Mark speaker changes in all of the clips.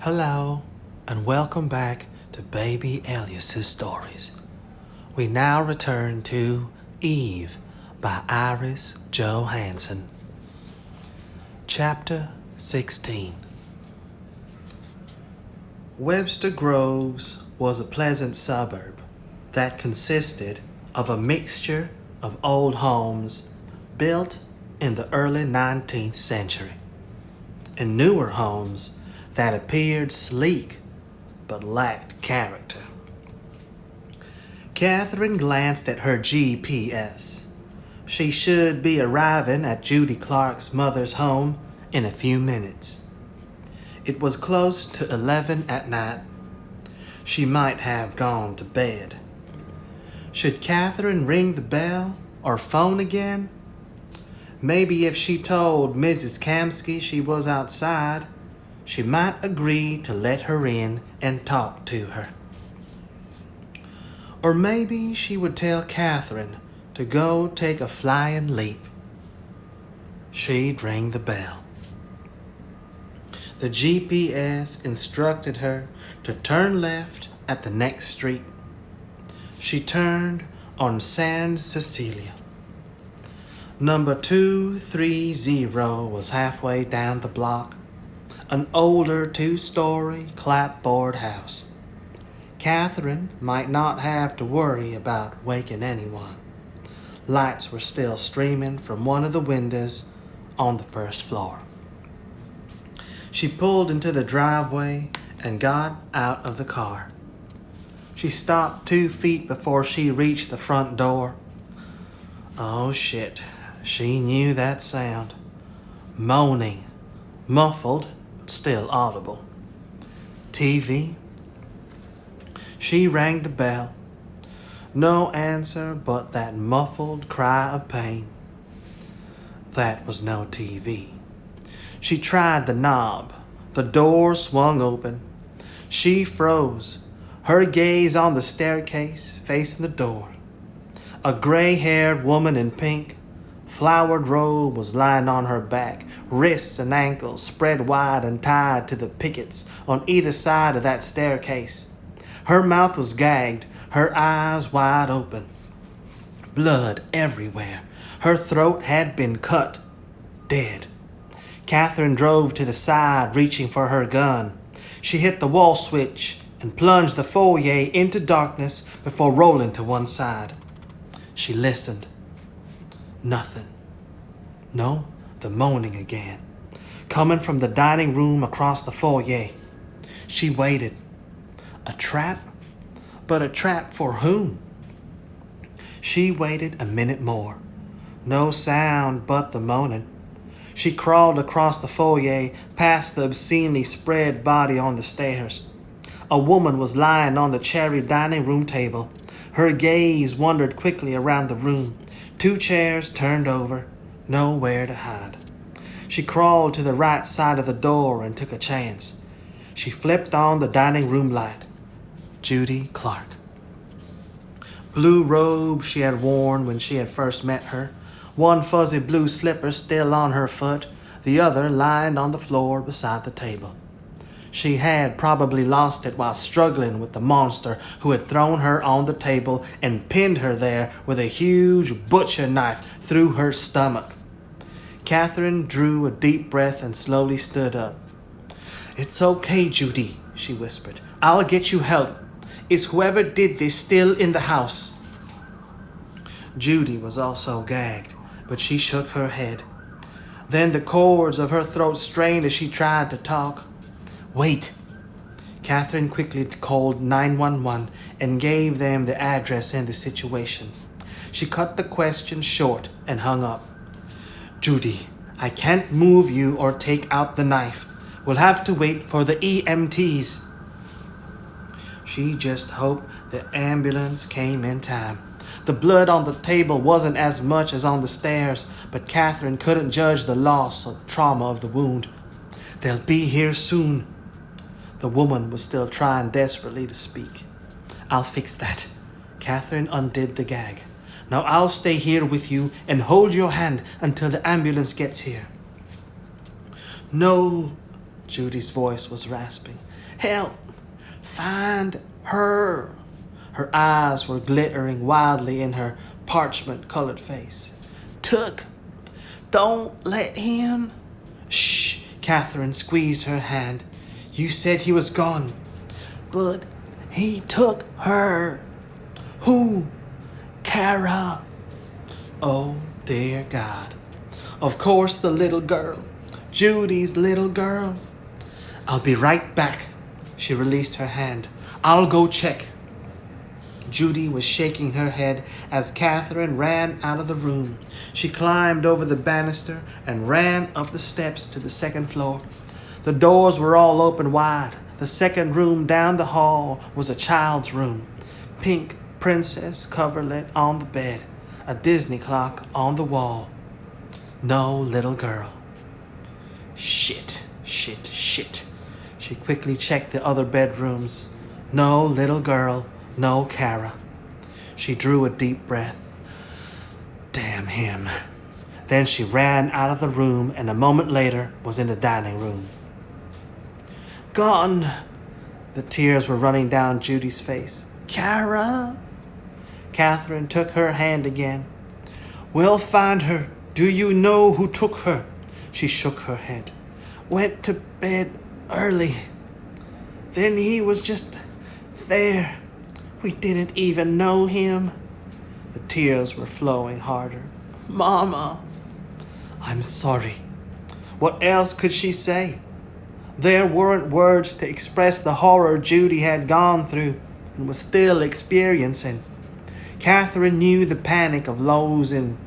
Speaker 1: Hello, and welcome back to Baby Elias's stories. We now return to Eve by Iris Johansen. Chapter 16. Webster Groves was a pleasant suburb that consisted of a mixture of old homes built in the early 19th century and newer homes that appeared sleek but lacked character. Catherine glanced at her GPS. She should be arriving at Judy Clark's mother's home in a few minutes. It was close to 11 at night. She might have gone to bed. Should Catherine ring the bell or phone again? Maybe if she told Mrs. Kamsky she was outside, she might agree to let her in and talk to her. Or maybe she would tell Catherine to go take a flying leap. She'd ring the bell. The GPS instructed her to turn left at the next street. She turned on San Cecilia. Number 230 was halfway down the block. An older two-story clapboard house. Catherine might not have to worry about waking anyone. Lights were still streaming from one of the windows on the first floor. She pulled into the driveway and got out of the car. She stopped 2 feet before she reached the front door. Oh shit, she knew that sound. Moaning, muffled, still audible. TV. She rang the bell. No answer but that muffled cry of pain. That was no TV. She tried the knob. The door swung open. She froze, her gaze on the staircase facing the door. A gray-haired woman in pink, flowered robe was lying on her back, wrists and ankles spread wide and tied to the pickets on either side of that staircase. Her mouth was gagged, her eyes wide open. Blood everywhere. Her throat had been cut. Dead. Catherine drove to the side, reaching for her gun. She hit the wall switch and plunged the foyer into darkness before rolling to one side. She listened. Nothing. No, the moaning again, coming from the dining room across the foyer. She waited. A trap? But a trap for whom? She waited a minute more. No sound but the moaning. She crawled across the foyer, past the obscenely spread body on the stairs. A woman was lying on the cherry dining room table. Her gaze wandered quickly around the room. 2 chairs turned over, nowhere to hide. She crawled to the right side of the door and took a chance. She flipped on the dining room light. Judy Clark. Blue robe she had worn when she had first met her. One fuzzy blue slipper still on her foot, the other lying on the floor beside the table. She had probably lost it while struggling with the monster who had thrown her on the table and pinned her there with a huge butcher knife through her stomach. Catherine drew a deep breath and slowly stood up. "It's okay, Judy," she whispered. "I'll get you help. Is whoever did this still in the house?" Judy was also gagged, but she shook her head. Then the cords of her throat strained as she tried to talk. "Wait." Catherine quickly called 911 and gave them the address and the situation. She cut the question short and hung up. "Judy, I can't move you or take out the knife. We'll have to wait for the EMTs." She just hoped the ambulance came in time. The blood on the table wasn't as much as on the stairs, but Catherine couldn't judge the loss or trauma of the wound. "They'll be here soon." The woman was still trying desperately to speak. "I'll fix that." Catherine undid the gag. "Now I'll stay here with you and hold your hand until the ambulance gets here." "No," Judy's voice was rasping. Help! Find her! Her eyes were glittering wildly in her parchment-colored face. Took! Don't let him! Shh! Catherine squeezed her hand. You said he was gone. But he took her. Who? Kara. Oh, dear God. Of course, the little girl. Judy's little girl. I'll be right back. She released her hand. I'll go check. Judy was shaking her head as Catherine ran out of the room. She climbed over the banister and ran up the steps to the second floor. The doors were all open wide. The second room down the hall was a child's room. Pink princess coverlet on the bed. A Disney clock on the wall. No little girl. Shit. She quickly checked the other bedrooms. No little girl. No Kara. She drew a deep breath. Damn him. Then she ran out of the room and a moment later was in the dining room. Gone. The tears were running down Judy's face. Kara? Catherine took her hand again. We'll find her. Do you know who took her? She shook her head. Went to bed early. Then he was just there. We didn't even know him. The tears were flowing harder. Mama. I'm sorry. What else could she say? There weren't words to express the horror Judy had gone through and was still experiencing. Catherine knew the panic of losing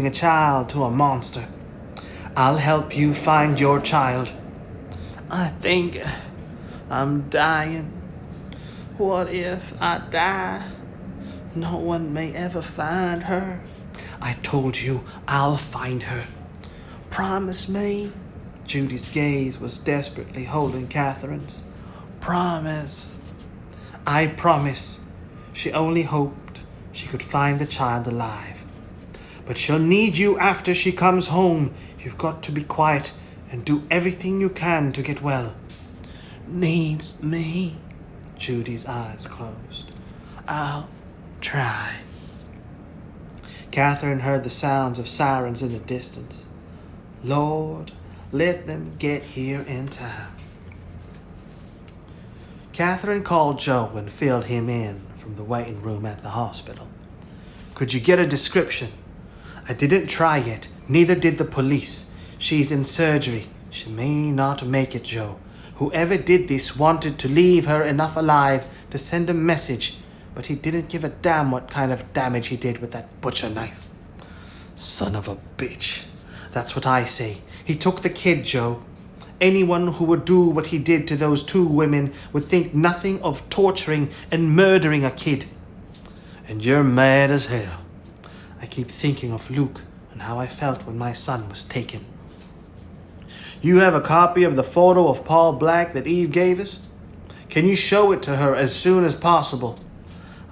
Speaker 1: a child to a monster. I'll help you find your child. I think I'm dying. What if I die? No one may ever find her. I told you I'll find her. Promise me. Judy's gaze was desperately holding Catherine's. Promise. I promise. She only hoped she could find the child alive. But she'll need you after she comes home. You've got to be quiet and do everything you can to get well. Needs me? Judy's eyes closed. I'll try. Catherine heard the sounds of sirens in the distance. Lord, let them get here in time. Catherine called Joe and filled him in from the waiting room at the hospital. Could you get a description? I didn't try yet. Neither did the police. She's in surgery. She may not make it, Joe. Whoever did this wanted to leave her enough alive to send a message, but he didn't give a damn what kind of damage he did with that butcher knife. Son of a bitch. That's what I say. He took the kid, Joe. Anyone who would do what he did to those two women would think nothing of torturing and murdering a kid. And you're mad as hell. I keep thinking of Luke and how I felt when my son was taken. You have a copy of the photo of Paul Black that Eve gave us? Can you show it to her as soon as possible?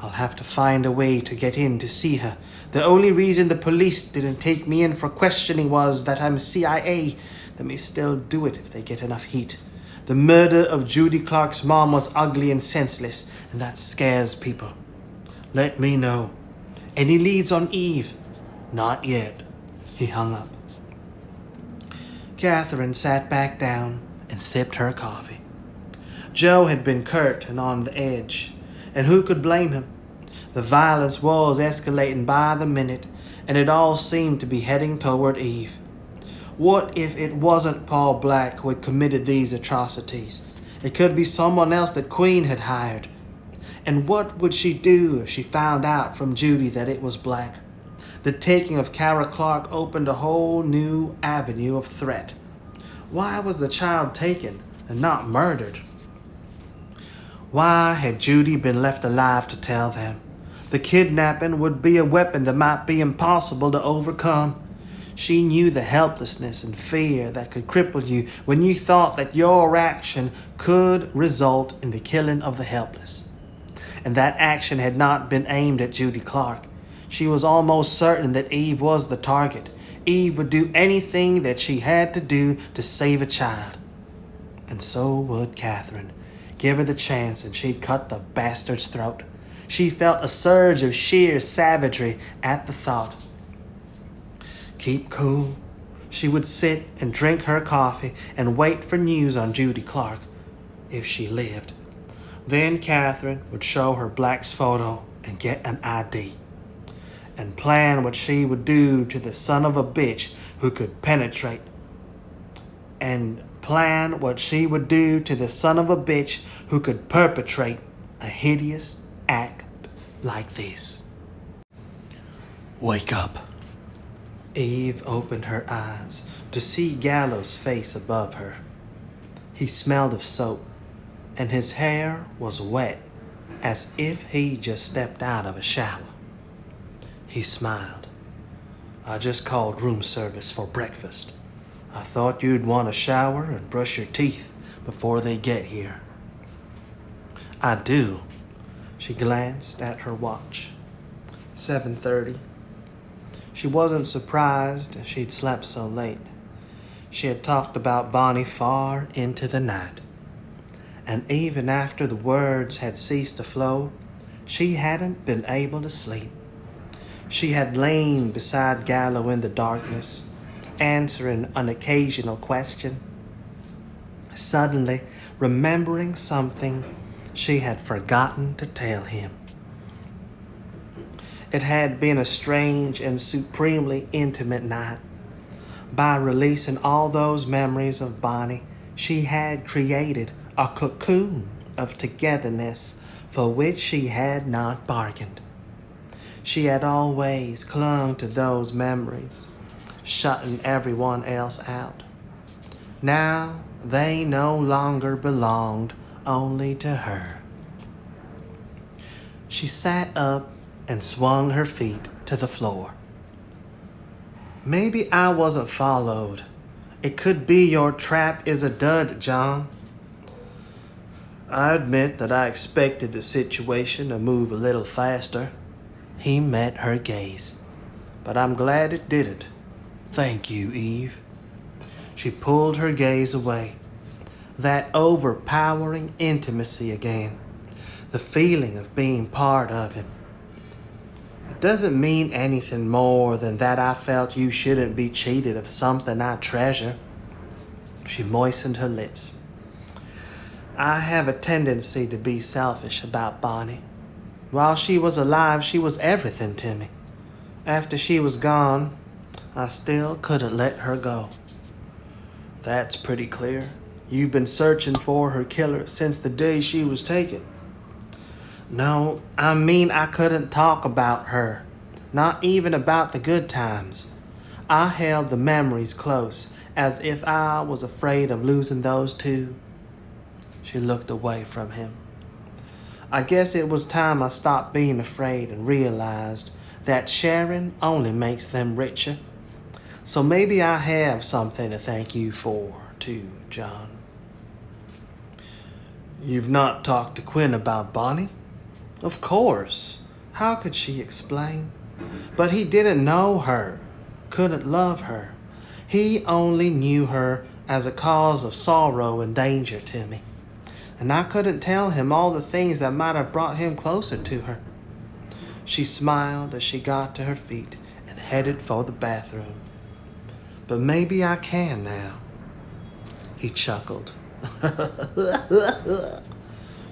Speaker 1: I'll have to find a way to get in to see her. The only reason the police didn't take me in for questioning was that I'm CIA. They may still do it if they get enough heat. The murder of Judy Clark's mom was ugly and senseless, and that scares people. Let me know. Any leads on Eve? Not yet. He hung up. Catherine sat back down and sipped her coffee. Joe had been curt and on the edge, and who could blame him? The violence was escalating by the minute, and it all seemed to be heading toward Eve. What if it wasn't Paul Black who had committed these atrocities? It could be someone else that Queen had hired. And what would she do if she found out from Judy that it was Black? The taking of Kara Clark opened a whole new avenue of threat. Why was the child taken and not murdered? Why had Judy been left alive to tell them? The kidnapping would be a weapon that might be impossible to overcome. She knew the helplessness and fear that could cripple you when you thought that your action could result in the killing of the helpless. And that action had not been aimed at Judy Clark. She was almost certain that Eve was the target. Eve would do anything that she had to do to save a child. And so would Catherine. Give her the chance and she'd cut the bastard's throat. She felt a surge of sheer savagery at the thought. Keep cool. She would sit and drink her coffee and wait for news on Judy Clark, if she lived. Then Catherine would show her Black's photo and get an ID, and plan what she would do to the son of a bitch who could penetrate. And plan what she would do to the son of a bitch who could perpetrate a hideous act like this. Wake up. Eve opened her eyes to see Gallo's face above her. He smelled of soap, and his hair was wet as if he just stepped out of a shower. He smiled. I just called room service for breakfast. I thought you'd want a shower and brush your teeth before they get here. I do. She glanced at her watch. 7:30. She wasn't surprised she'd slept so late. She had talked about Bonnie far into the night. And even after the words had ceased to flow, she hadn't been able to sleep. She had lain beside Gallo in the darkness, answering an occasional question, suddenly remembering something she had forgotten to tell him. It had been a strange and supremely intimate night. By releasing all those memories of Bonnie, she had created a cocoon of togetherness for which she had not bargained. She had always clung to those memories, shutting everyone else out. Now they no longer belonged only to her. She sat up and swung her feet to the floor. Maybe I wasn't followed. It could be your trap is a dud, John. I admit that I expected the situation to move a little faster. He met her gaze, but I'm glad it didn't. Thank you, Eve. She pulled her gaze away. That overpowering intimacy again. The feeling of being part of him. It doesn't mean anything more than that I felt you shouldn't be cheated of something I treasure. She moistened her lips. I have a tendency to be selfish about Bonnie. While she was alive, she was everything to me. After she was gone, I still couldn't let her go. That's pretty clear. You've been searching for her killer since the day she was taken. No, I mean I couldn't talk about her. Not even about the good times. I held the memories close, as if I was afraid of losing those too. She looked away from him. I guess it was time I stopped being afraid and realized that sharing only makes them richer. So maybe I have something to thank you for, too, John. You've not talked to Quinn about Bonnie? Of course. How could she explain? But he didn't know her, couldn't love her. He only knew her as a cause of sorrow and danger to me. And I couldn't tell him all the things that might have brought him closer to her. She smiled as she got to her feet and headed for the bathroom. But maybe I can now. He chuckled.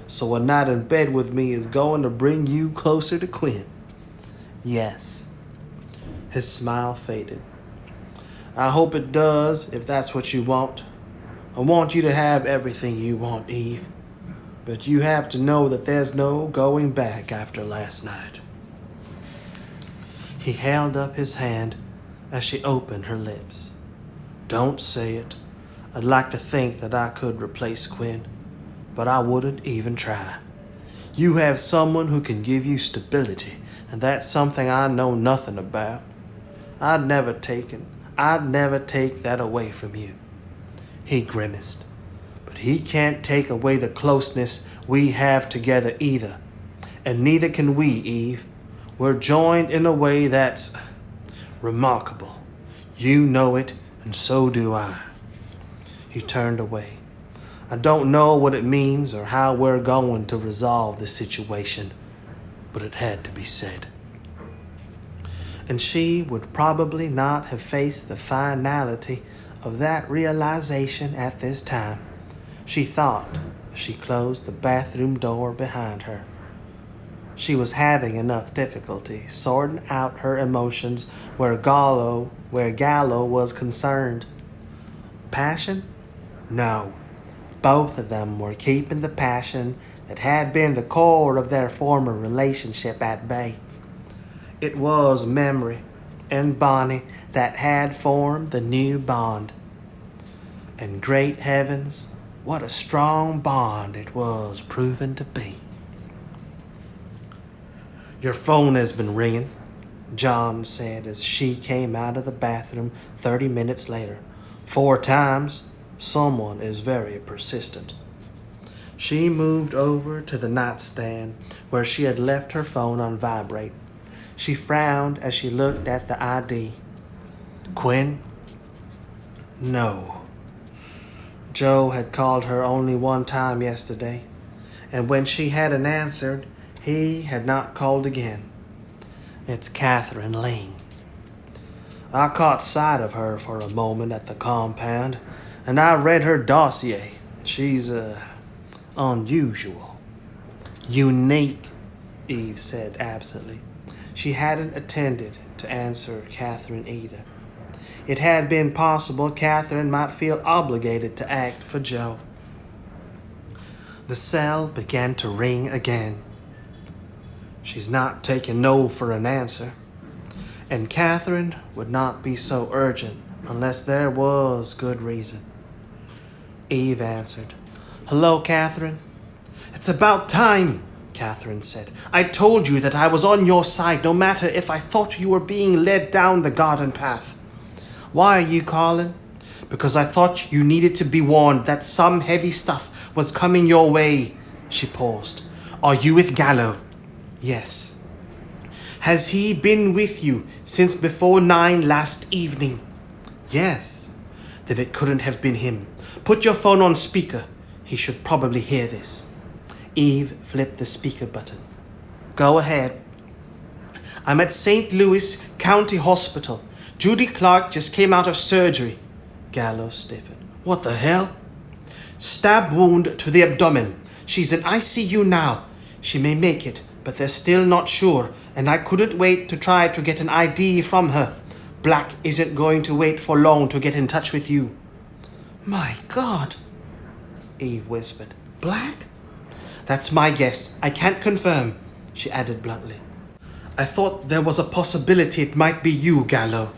Speaker 1: So a night in bed with me is going to bring you closer to Quinn? Yes. His smile faded. I hope it does, if that's what you want. I want you to have everything you want, Eve. But you have to know that there's no going back after last night. He held up his hand as she opened her lips. Don't say it. I'd like to think that I could replace Quinn, but I wouldn't even try. You have someone who can give you stability, and that's something I know nothing about. I'd never take that away from you. He grimaced. But he can't take away the closeness we have together either. And neither can we, Eve. We're joined in a way that's remarkable. You know it, and so do I. He turned away. I don't know what it means or how we're going to resolve this situation, but it had to be said. And she would probably not have faced the finality of that realization at this time, she thought as she closed the bathroom door behind her. She was having enough difficulty sorting out her emotions where Gallo was concerned. Passion? No. Both of them were keeping the passion that had been the core of their former relationship at bay. It was memory and Bonnie that had formed the new bond. And great heavens, what a strong bond it was proven to be. Your phone has been ringing, John said as she came out of the bathroom 30 minutes later. 4 times. Someone is very persistent. She moved over to the nightstand where she had left her phone on vibrate. She frowned as she looked at the ID. Quinn? No. Joe had called her only one time yesterday, and when she hadn't answered, he had not called again. It's Catherine Ling. I caught sight of her for a moment at the compound, and I read her dossier. She's, unusual. Unique, Eve said absently. She hadn't attended to answer Catherine either. It had been possible Catherine might feel obligated to act for Joe. The cell began to ring again. She's not taking no for an answer, and Catherine would not be so urgent unless there was good reason. Eve answered. Hello, Catherine. It's about time, Catherine said. I told you that I was on your side no matter if I thought you were being led down the garden path. Why are you calling? Because I thought you needed to be warned that some heavy stuff was coming your way. She paused. Are you with Gallo? Yes. Has he been with you since before 9 last evening? Yes. Then it couldn't have been him. Put your phone on speaker. He should probably hear this. Eve flipped the speaker button. Go ahead. I'm at St. Louis County Hospital. Judy Clark just came out of surgery. Gallo stiffened. What the hell? Stab wound to the abdomen. She's in ICU now. She may make it, but they're still not sure, and I couldn't wait to try to get an ID from her. Black isn't going to wait for long to get in touch with you. My God, Eve whispered. Black? That's my guess. I can't confirm, she added bluntly. I thought there was a possibility it might be you, Gallo.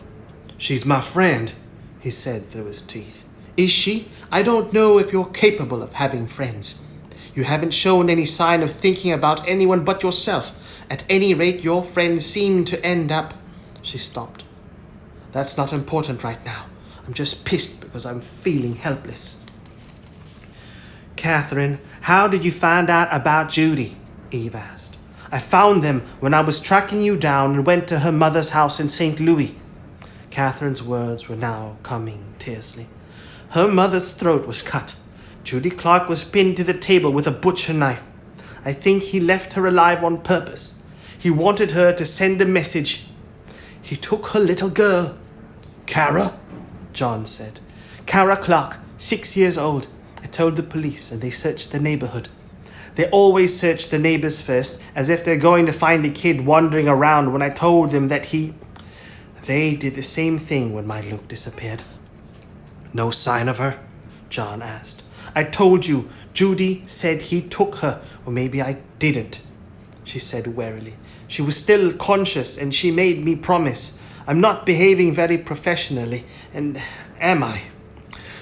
Speaker 1: She's my friend, he said through his teeth. Is she? I don't know if you're capable of having friends. You haven't shown any sign of thinking about anyone but yourself. At any rate, your friends seem to end up... She stopped. That's not important right now. I'm just pissed because I'm feeling helpless. Catherine, how did you find out about Judy? Eve asked. I found them when I was tracking you down and went to her mother's house in St. Louis. Catherine's words were now coming tersely. Her mother's throat was cut. Judy Clark was pinned to the table with a butcher knife. I think he left her alive on purpose. He wanted her to send a message. He took her little girl. Cara? John said. Cara Clark, 6 years old. I told the police and they searched the neighborhood. They always search the neighbors first, as if they're going to find the kid wandering around when I told them that They did the same thing when my Luke disappeared. No sign of her? John asked. I told you, Judy said he took her, or maybe I didn't, she said warily. She was still conscious and she made me promise. I'm not behaving very professionally, and am I?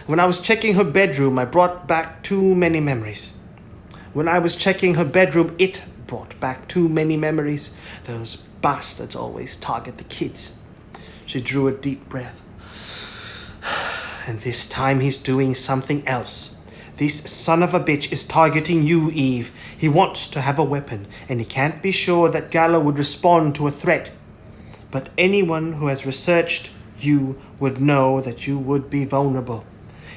Speaker 1: When I was checking her bedroom, I brought back too many memories. It brought back too many memories. Those bastards always target the kids. She drew a deep breath. And this time he's doing something else. This son of a bitch is targeting you, Eve. He wants to have a weapon, and he can't be sure that Gallo would respond to a threat. But anyone who has researched you would know that you would be vulnerable.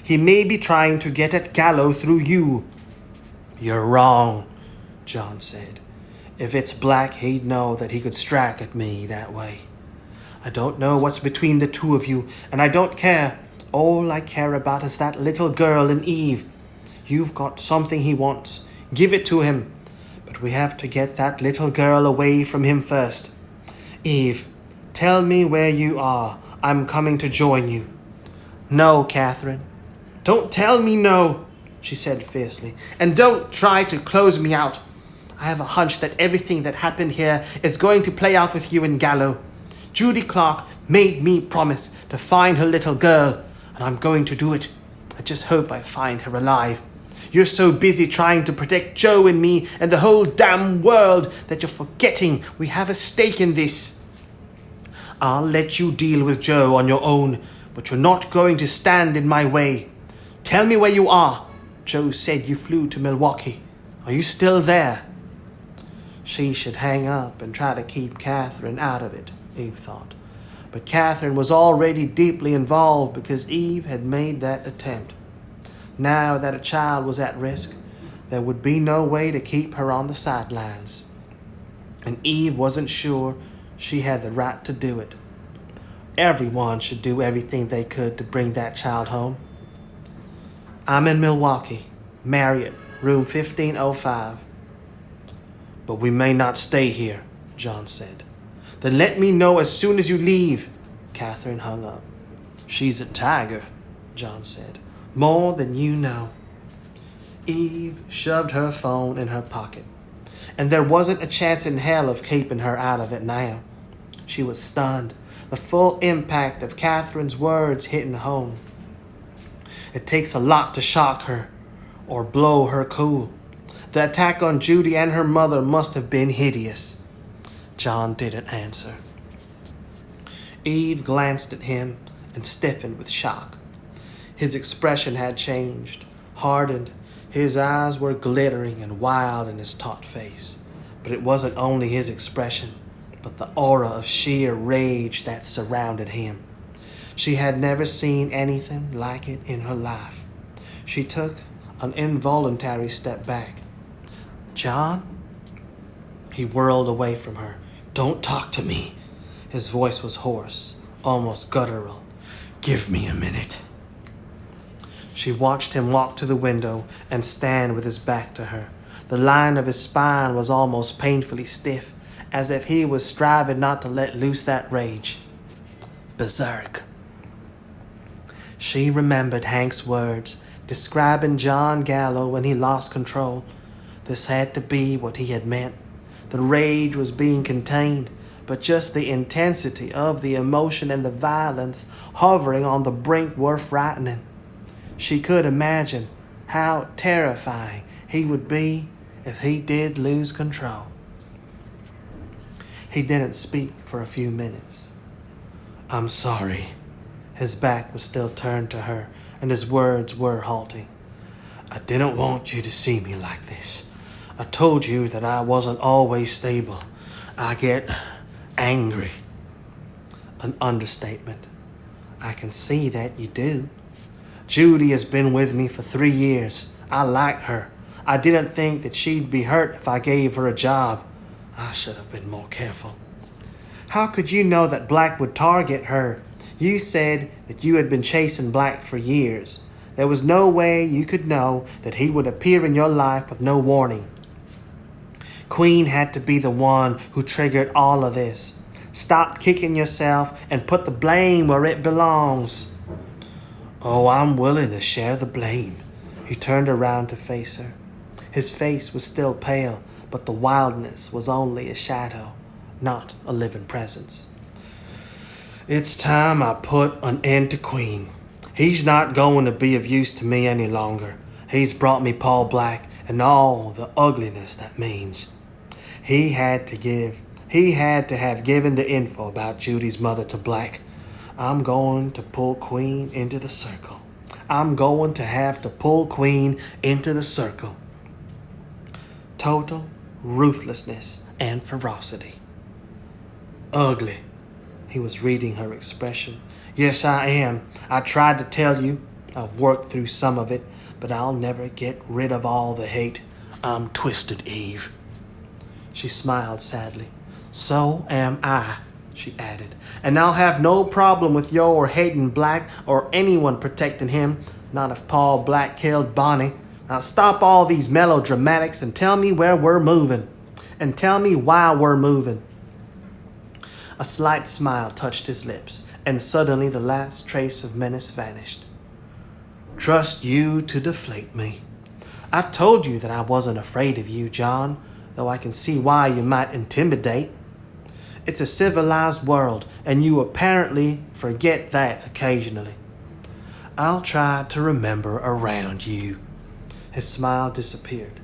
Speaker 1: He may be trying to get at Gallo through you." "You're wrong," John said. "If it's Black, he'd know that he could strike at me that way. I don't know what's between the two of you, and I don't care. All I care about is that little girl and Eve. You've got something he wants. Give it to him. But we have to get that little girl away from him first. Eve, tell me where you are. I'm coming to join you." "No, Catherine. Don't tell me no," she said fiercely. "And don't try to close me out. I have a hunch that everything that happened here is going to play out with you and Gallo. Judy Clark made me promise to find her little girl, and I'm going to do it. I just hope I find her alive. You're so busy trying to protect Joe and me and the whole damn world that you're forgetting we have a stake in this. I'll let you deal with Joe on your own, but you're not going to stand in my way. Tell me where you are. Joe said you flew to Milwaukee. Are you still there?" She should hang up and try to keep Catherine out of it, Eve thought. But Catherine was already deeply involved because Eve had made that attempt. Now that a child was at risk, there would be no way to keep her on the sidelines. And Eve wasn't sure she had the right to do it. Everyone should do everything they could to bring that child home. "I'm in Milwaukee, Marriott, room 1505. "But we may not stay here," John said. "Then let me know as soon as you leave." Catherine hung up. "She's a tiger," John said. "More than you know." Eve shoved her phone in her pocket, and there wasn't a chance in hell of keeping her out of it now. She was stunned, the full impact of Catherine's words hitting home. It takes a lot to shock her or blow her cool. The attack on Judy and her mother must have been hideous. John didn't answer. Eve glanced at him and stiffened with shock. His expression had changed, hardened. His eyes were glittering and wild in his taut face. But it wasn't only his expression, but the aura of sheer rage that surrounded him. She had never seen anything like it in her life. She took an involuntary step back. "John?" He whirled away from her. "Don't talk to me." His voice was hoarse, almost guttural. "Give me a minute." She watched him walk to the window and stand with his back to her. The line of his spine was almost painfully stiff, as if he was striving not to let loose that rage. Berserk. She remembered Hank's words, describing John Gallo when he lost control. This had to be what he had meant. The rage was being contained, but just the intensity of the emotion and the violence hovering on the brink were frightening. She could imagine how terrifying he would be if he did lose control. He didn't speak for a few minutes. "I'm sorry." His back was still turned to her, and his words were halting. "I didn't want you to see me like this. I told you that I wasn't always stable. I get angry." An understatement. "I can see that you do. Judy has been with me for 3 years. I like her. I didn't think that she'd be hurt if I gave her a job. I should have been more careful." "How could you know that Black would target her? You said that you had been chasing Black for years. There was no way you could know that he would appear in your life with no warning. Queen had to be the one who triggered all of this. Stop kicking yourself and put the blame where it belongs." "Oh, I'm willing to share the blame." He turned around to face her. His face was still pale, but the wildness was only a shadow, not a living presence. "It's time I put an end to Queen. He's not going to be of use to me any longer. He's brought me Paul Black and all the ugliness that means. He had to have given the info about Judy's mother to Black. I'm going to pull Queen into the circle. I'm going to have to pull Queen into the circle." Total ruthlessness and ferocity. "Ugly." He was reading her expression. Yes, I am. I tried to tell you. I've worked through some of it, but I'll never get rid of all the hate. I'm twisted, Eve. She smiled sadly. So am I, she added. And I'll have no problem with your hating Black or anyone protecting him. Not if Paul Black killed Bonnie. Now stop all these melodramatics and tell me where we're moving. And tell me why we're moving. A slight smile touched his lips, and suddenly the last trace of menace vanished. Trust you to deflate me. I told you that I wasn't afraid of you, John, though I can see why you might intimidate. It's a civilized world, and you apparently forget that occasionally. I'll try to remember around you. His smile disappeared.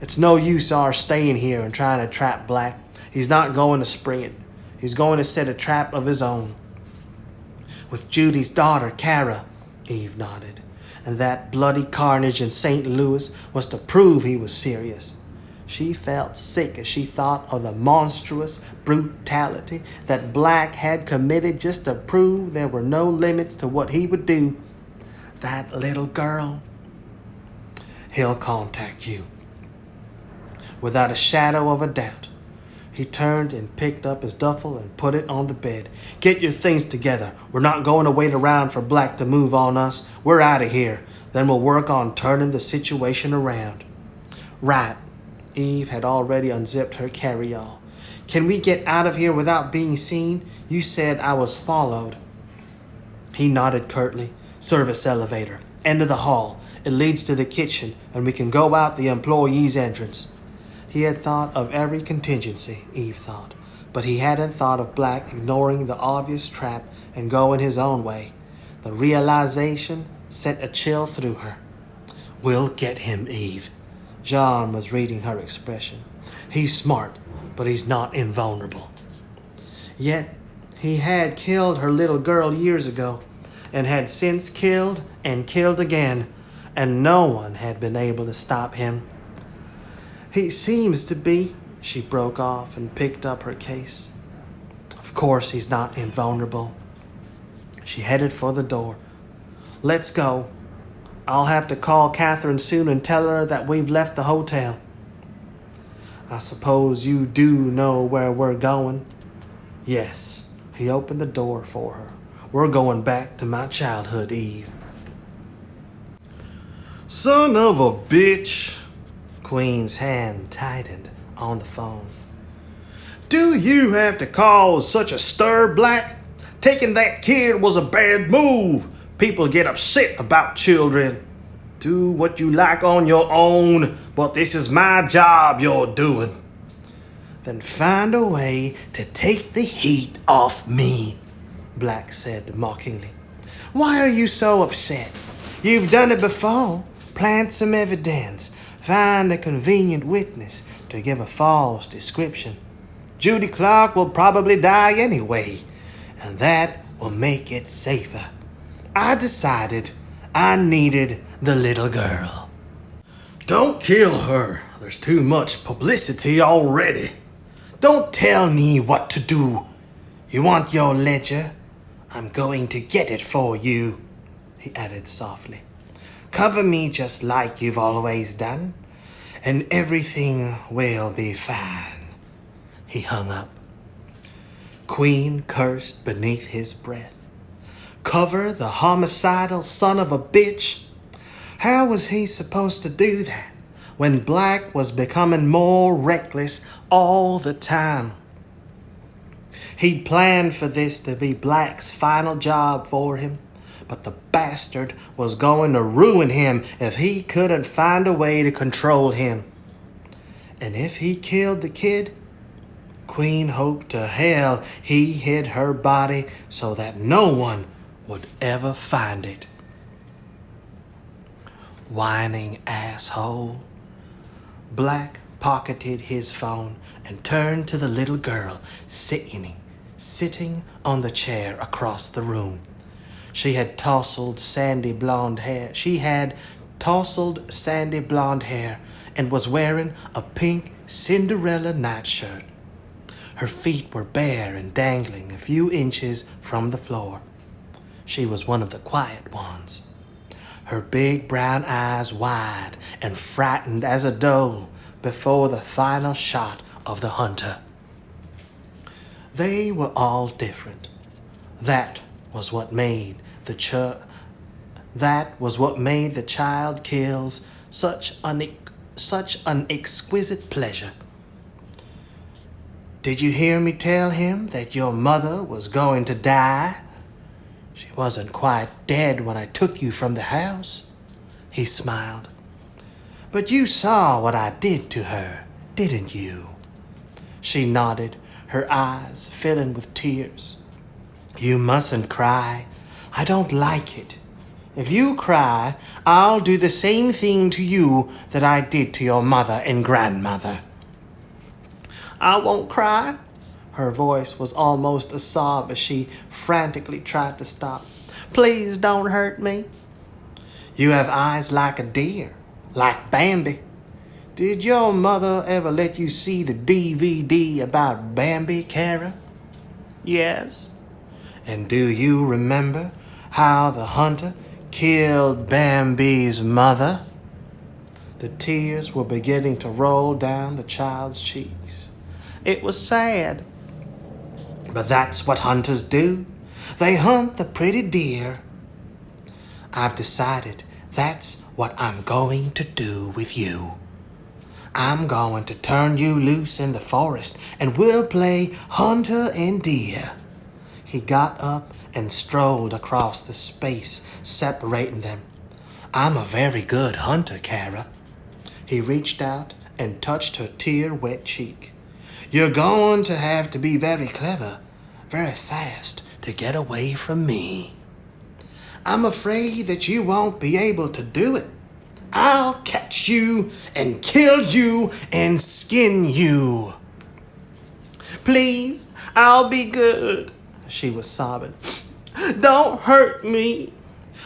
Speaker 1: It's no use our staying here and trying to trap Black. He's not going to spring it. He's going to set a trap of his own. With Judy's daughter, Kara, Eve nodded, and that bloody carnage in St. Louis was to prove he was serious. She felt sick as she thought of the monstrous brutality that Black had committed just to prove there were no limits to what he would do. That little girl. He'll contact you. Without a shadow of a doubt. He turned and picked up his duffel and put it on the bed. Get your things together. We're not going to wait around for Black to move on us. We're out of here. Then we'll work on turning the situation around. Right. Eve had already unzipped her carry-all. Can we get out of here without being seen? You said I was followed. He nodded curtly. Service elevator. End of the hall. It leads to the kitchen, and we can go out the employee's entrance. He had thought of every contingency, Eve thought, but he hadn't thought of Black ignoring the obvious trap and going his own way. The realization sent a chill through her. We'll get him, Eve. John was reading her expression. He's smart, but he's not invulnerable. Yet, he had killed her little girl years ago, and had since killed and killed again, and no one had been able to stop him. He seems to be, she broke off and picked up her case. Of course he's not invulnerable. She headed for the door. Let's go. I'll have to call Catherine soon and tell her that we've left the hotel. I suppose you do know where we're going? Yes. He opened the door for her. We're going back to my childhood, Eve. Son of a bitch. Queen's hand tightened on the phone. Do you have to cause such a stir, Black? Taking that kid was a bad move. People get upset about children. Do what you like on your own, but this is my job you're doing. Then find a way to take the heat off me, Black said mockingly. Why are you so upset? You've done it before. Plant some evidence. Find a convenient witness to give a false description. Judy Clark will probably die anyway, and that will make it safer. I decided I needed the little girl. Don't kill her. There's too much publicity already. Don't tell me what to do. You want your ledger? I'm going to get it for you, he added softly. Cover me just like you've always done, and everything will be fine. He hung up. Queen cursed beneath his breath. Cover the homicidal son of a bitch? How was he supposed to do that when Black was becoming more reckless all the time? He'd planned for this to be Black's final job for him, but the bastard was going to ruin him if he couldn't find a way to control him. And if he killed the kid, Queen hoped to hell he hid her body so that no one would ever find it. Whining asshole. Black pocketed his phone and turned to the little girl sitting on the chair across the room. She had tousled sandy blonde hair. And was wearing a pink Cinderella nightshirt. Her feet were bare and dangling a few inches from the floor. She was one of the quiet ones, her big brown eyes wide and frightened as a doe before the final shot of the hunter. They were all different. That was what made the child kills such an exquisite pleasure. Did you hear me tell him that your mother was going to die? She wasn't quite dead when I took you from the house. He smiled. But you saw what I did to her, didn't you? She nodded, her eyes filling with tears. You mustn't cry. I don't like it. If you cry, I'll do the same thing to you that I did to your mother and grandmother. I won't cry. Her voice was almost a sob as she frantically tried to stop. Please don't hurt me. You have eyes like a deer, like Bambi. Did your mother ever let you see the DVD about Bambi, Kara? Yes. And do you remember how the hunter killed Bambi's mother? The tears were beginning to roll down the child's cheeks. It was sad. But that's what hunters do. They hunt the pretty deer. I've decided that's what I'm going to do with you. I'm going to turn you loose in the forest and we'll play hunter and deer. He got up and strolled across the space separating them. I'm a very good hunter, Kara. He reached out and touched her tear-wet cheek. You're going to have to be very clever, very fast to get away from me. I'm afraid that you won't be able to do it. I'll catch you and kill you and skin you. Please, I'll be good, she was sobbing. Don't hurt me.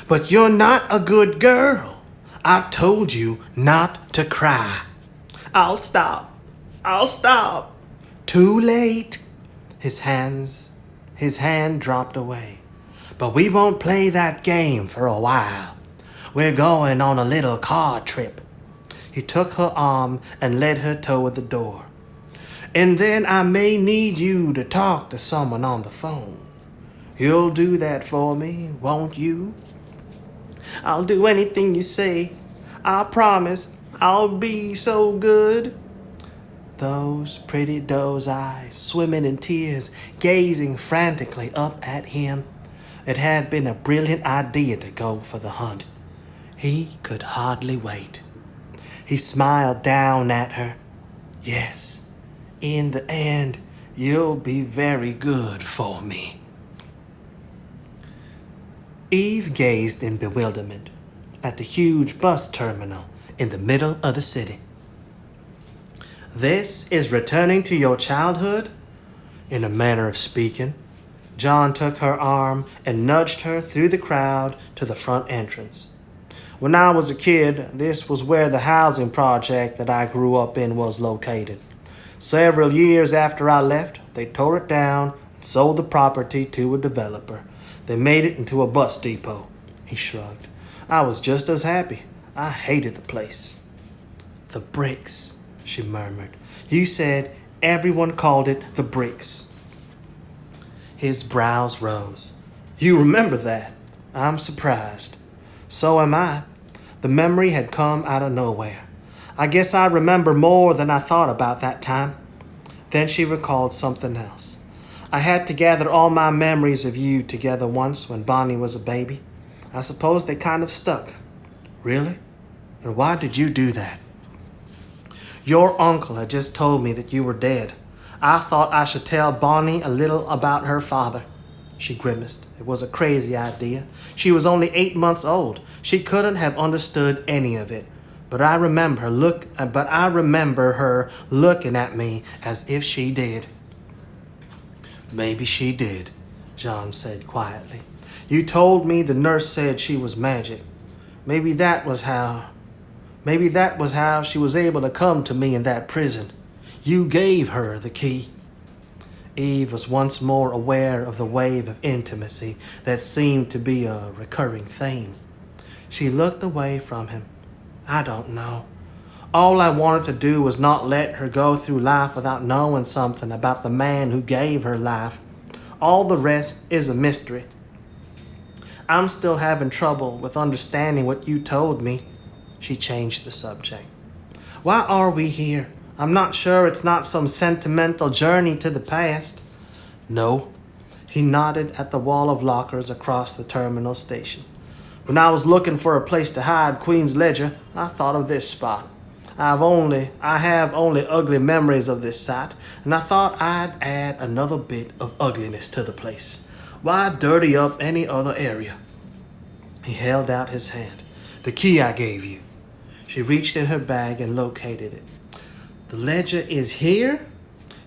Speaker 1: But you're not a good girl. I told you not to cry. I'll stop. Too late. His hand dropped away. But we won't play that game for a while. We're going on a little car trip. He took her arm and led her toward the door. And then I may need you to talk to someone on the phone. You'll do that for me, won't you? I'll do anything you say. I promise. I'll be so good. Those pretty doe's eyes, swimming in tears, gazing frantically up at him. It had been a brilliant idea to go for the hunt. He could hardly wait. He smiled down at her. Yes, in the end, you'll be very good for me. Eve gazed in bewilderment at the huge bus terminal in the middle of the city. This is returning to your childhood? In a manner of speaking, John took her arm and nudged her through the crowd to the front entrance. When I was a kid, this was where the housing project that I grew up in was located. Several years after I left, they tore it down and sold the property to a developer. They made it into a bus depot. He shrugged. I was just as happy. I hated the place. The bricks, she murmured. You said everyone called it the bricks. His brows rose. You remember that? I'm surprised. So am I. The memory had come out of nowhere. I guess I remember more than I thought about that time. Then she recalled something else. I had to gather all my memories of you together once when Bonnie was a baby. I suppose they kind of stuck. Really? And why did you do that? Your uncle had just told me that you were dead. I thought I should tell Bonnie a little about her father. She grimaced. It was a crazy idea. She was only 8 months old. She couldn't have understood any of it. But I remember her looking at me as if she did. Maybe she did, John said quietly. You told me the nurse said she was magic. Maybe that was how she was able to come to me in that prison. You gave her the key. Eve was once more aware of the wave of intimacy that seemed to be a recurring theme. She looked away from him. I don't know. All I wanted to do was not let her go through life without knowing something about the man who gave her life. All the rest is a mystery. I'm still having trouble with understanding what you told me. She changed the subject. Why are we here? I'm not sure it's not some sentimental journey to the past. No. He nodded at the wall of lockers across the terminal station. When I was looking for a place to hide Queen's ledger, I thought of this spot. I have only ugly memories of this site, and I thought I'd add another bit of ugliness to the place. Why dirty up any other area? He held out his hand. The key I gave you. She reached in her bag and located it. The ledger is here?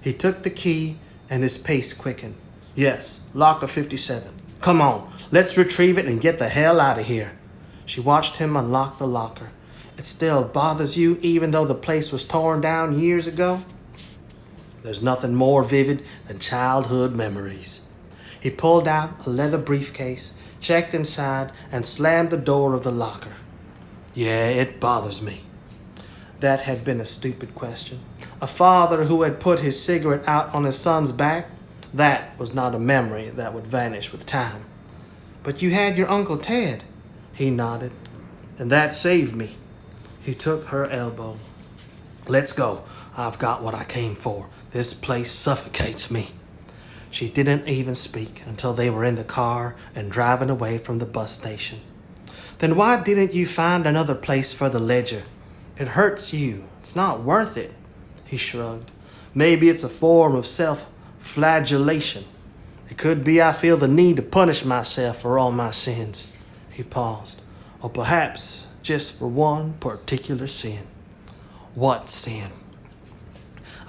Speaker 1: He took the key and his pace quickened. Yes, locker 57. Come on, let's retrieve it and get the hell out of here. She watched him unlock the locker. It still bothers you even though the place was torn down years ago? There's nothing more vivid than childhood memories. He pulled out a leather briefcase, checked inside, and slammed the door of the locker. Yeah, it bothers me. That had been a stupid question. A father who had put his cigarette out on his son's back? That was not a memory that would vanish with time. But you had your Uncle Ted. He nodded. And that saved me. He took her elbow. Let's go. I've got what I came for. This place suffocates me. She didn't even speak until they were in the car and driving away from the bus station. Then why didn't you find another place for the ledger? It hurts you. It's not worth it. He shrugged. Maybe it's a form of self-flagellation. It could be I feel the need to punish myself for all my sins. He paused. Or perhaps just for one particular sin. What sin?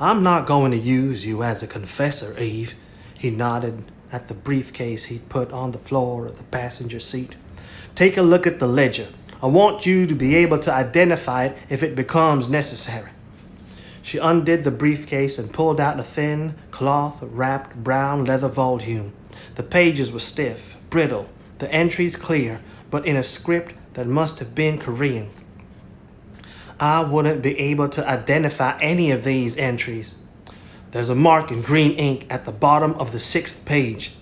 Speaker 1: I'm not going to use you as a confessor, Eve. He nodded at the briefcase he'd put on the floor of the passenger seat. Take a look at the ledger. I want you to be able to identify it if it becomes necessary. She undid the briefcase and pulled out a thin, cloth-wrapped brown leather volume. The pages were stiff, brittle, the entries clear, but in a script that must have been Korean. I wouldn't be able to identify any of these entries. There's a mark in green ink at the bottom of the 6th page.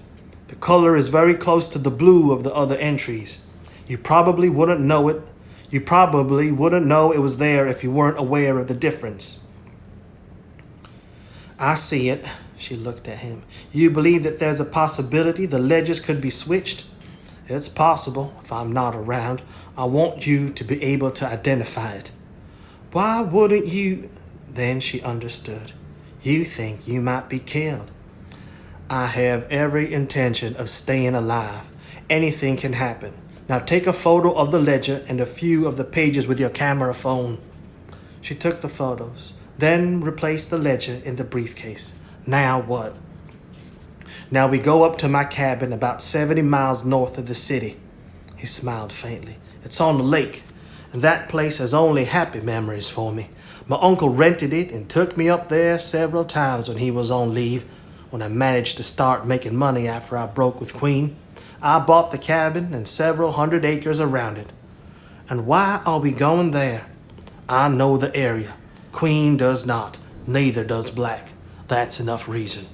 Speaker 1: The color is very close to the blue of the other entries. You probably wouldn't know it. You probably wouldn't know it was there if you weren't aware of the difference. I see it. She looked at him. You believe that there's a possibility the ledgers could be switched? It's possible if I'm not around. I want you to be able to identify it. Why wouldn't you? Then she understood. You think you might be killed. I have every intention of staying alive. Anything can happen. Now take a photo of the ledger and a few of the pages with your camera phone. She took the photos, then replaced the ledger in the briefcase. Now what? Now we go up to my cabin about 70 miles north of the city. He smiled faintly. It's on the lake, and that place has only happy memories for me. My uncle rented it and took me up there several times when he was on leave. When I managed to start making money after I broke with Queen, I bought the cabin and several hundred acres around it. And why are we going there? I know the area. Queen does not. Neither does Black. That's enough reason.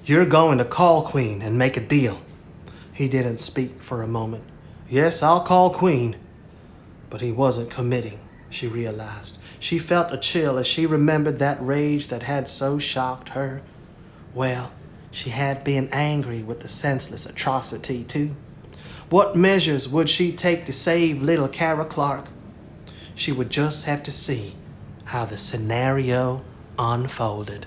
Speaker 1: You're going to call Queen and make a deal. He didn't speak for a moment. Yes, I'll call Queen. But he wasn't committing, she realized. She felt a chill as she remembered that rage that had so shocked her. Well, she had been angry with the senseless atrocity too. What measures would she take to save little Kara Clark? She would just have to see how the scenario unfolded.